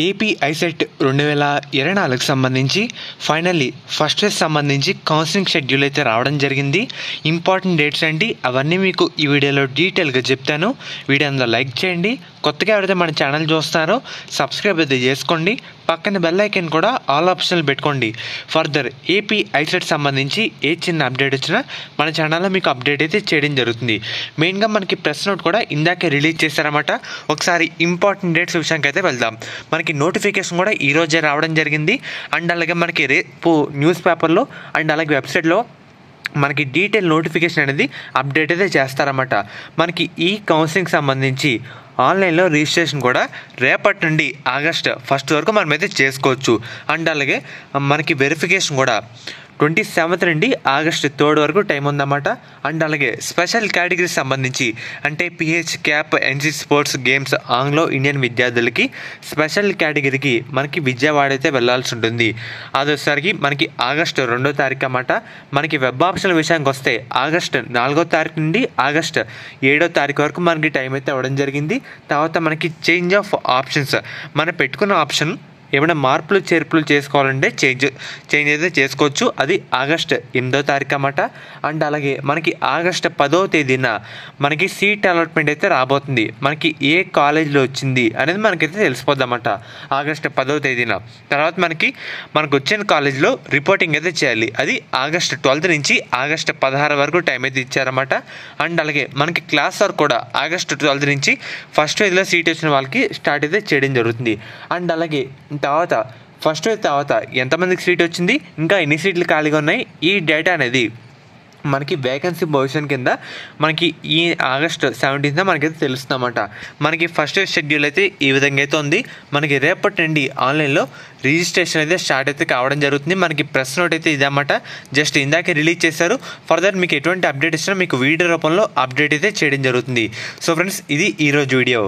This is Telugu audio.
ఏపీ ఐసెట్ 2024కి సంబంధించి ఫైనల్లీ ఫస్ట్ ఫేజ్ సంబంధించి కౌన్సిలింగ్ షెడ్యూల్ అయితే రావడం జరిగింది. ఇంపార్టెంట్ డేట్స్ ఏంటి అవన్నీ మీకు ఈ వీడియోలో డీటెయిల్గా చెప్తాను. వీడియోలో లైక్ చేయండి. కొత్తగా ఎవరైతే మన ఛానల్ చూస్తారో సబ్స్క్రైబ్ అయితే చేసుకోండి. పక్కన బెల్ ఐకాన్ కూడా ఆల్ ఆప్షన్లు పెట్టుకోండి. ఫర్దర్ ఏపీ ఐసెట్ సంబంధించి ఏ చిన్న అప్డేట్ వచ్చినా మన ఛానల్లో మీకు అప్డేట్ అయితే చేయడం జరుగుతుంది. మెయిన్గా మనకి ప్రెస్ నోట్ కూడా ఇందాకే రిలీజ్ చేశారన్నమాట. ఒకసారి ఇంపార్టెంట్ డేట్స్ విషయానికి అయితే వెళ్దాం. మనకి నోటిఫికేషన్ కూడా ఈరోజే రావడం జరిగింది. అండ్ అలాగే మనకి రేపు న్యూస్ పేపర్లో అండ్ అలాగే వెబ్సైట్లో మనకి డీటెయిల్ నోటిఫికేషన్ అనేది అప్డేట్ అయితే చేస్తారన్నమాట. మనకి ఈ కౌన్సిలింగ్ సంబంధించి ఆన్లైన్లో రిజిస్ట్రేషన్ కూడా రేపటి నుండి ఆగస్టు 1 వరకు మనమైతే చేసుకోవచ్చు. అండ్ అలాగే మనకి వెరిఫికేషన్ కూడా 27 నుండి ఆగస్టు 3 వరకు టైం ఉందన్నమాట. అండ్ అలాగే స్పెషల్ కేటగిరీకి సంబంధించి అంటే pH, cap, NC sports, games, Anglo Indian విద్యార్థులకి స్పెషల్ కేటగిరీకి మనకి విజయవాడ అయితే వెళ్లాల్సి ఉంటుంది. అదొసరికి మనకి ఆగస్టు 2వ తారీఖు అన్నమాట. మనకి వెబ్ ఆప్షన్ల విషయానికి వస్తే ఆగస్టు 4వ తారీఖు నుండి ఆగస్టు 7వ తారీఖు వరకు మనకి టైం అయితే అవ్వడం జరిగింది. తర్వాత మనకి చేంజ్ ఆఫ్ ఆప్షన్స్ మనం పెట్టుకున్న ఆప్షన్ ఏమైనా మార్పులు చేర్పులు చేసుకోవాలంటే చేంజ్ అయితే చేసుకోవచ్చు. అది ఆగస్టు 8వ తారీఖు అన్నమాట. అండ్ అలాగే మనకి ఆగస్టు 10వ తేదీన మనకి సీట్ అలాట్మెంట్ అయితే రాబోతుంది. మనకి ఏ కాలేజీలో వచ్చింది అనేది మనకైతే తెలిసిపోద్ది అన్నమాట ఆగస్టు 10వ తేదీన. తర్వాత మనకు వచ్చిన కాలేజీలో రిపోర్టింగ్ అయితే చేయాలి. అది ఆగస్టు 12 నుంచి ఆగస్టు 16 వరకు టైం అయితే ఇచ్చారన్నమాట. అండ్ అలాగే మనకి క్లాస్ వర్క్ కూడా ఆగస్టు 12 నుంచి ఫస్ట్ ఫేజ్లో సీట్ వచ్చిన వాళ్ళకి స్టార్ట్ అయితే చేయడం జరుగుతుంది. అండ్ అలాగే తర్వాత ఫస్ట్ ఫేజ్ తర్వాత ఎంతమందికి సీట్ వచ్చింది, ఇంకా ఎన్ని సీట్లు ఖాళీగా ఉన్నాయి, ఈ డేటా అనేది మనకి వేకెన్సీ పొజిషన్ కింద మనకి ఈ ఆగస్టు 17న మనకైతే తెలుస్తుందన్నమాట. మనకి ఫస్ట్ షెడ్యూల్ అయితే ఈ విధంగా అయితే ఉంది. మనకి రేపటి నుండి ఆన్లైన్లో రిజిస్ట్రేషన్ అయితే స్టార్ట్ అయితే కావడం జరుగుతుంది. మనకి ప్రెస్ నోట్ అయితే ఇదన్నమాట. జస్ట్ ఇందాకే రిలీజ్ చేశారు. ఫర్దర్ మీకు ఎటువంటి అప్డేట్ ఇచ్చినా మీకు వీడియో రూపంలో అప్డేట్ అయితే చేయడం జరుగుతుంది. సో ఫ్రెండ్స్, ఇది ఈరోజు వీడియో.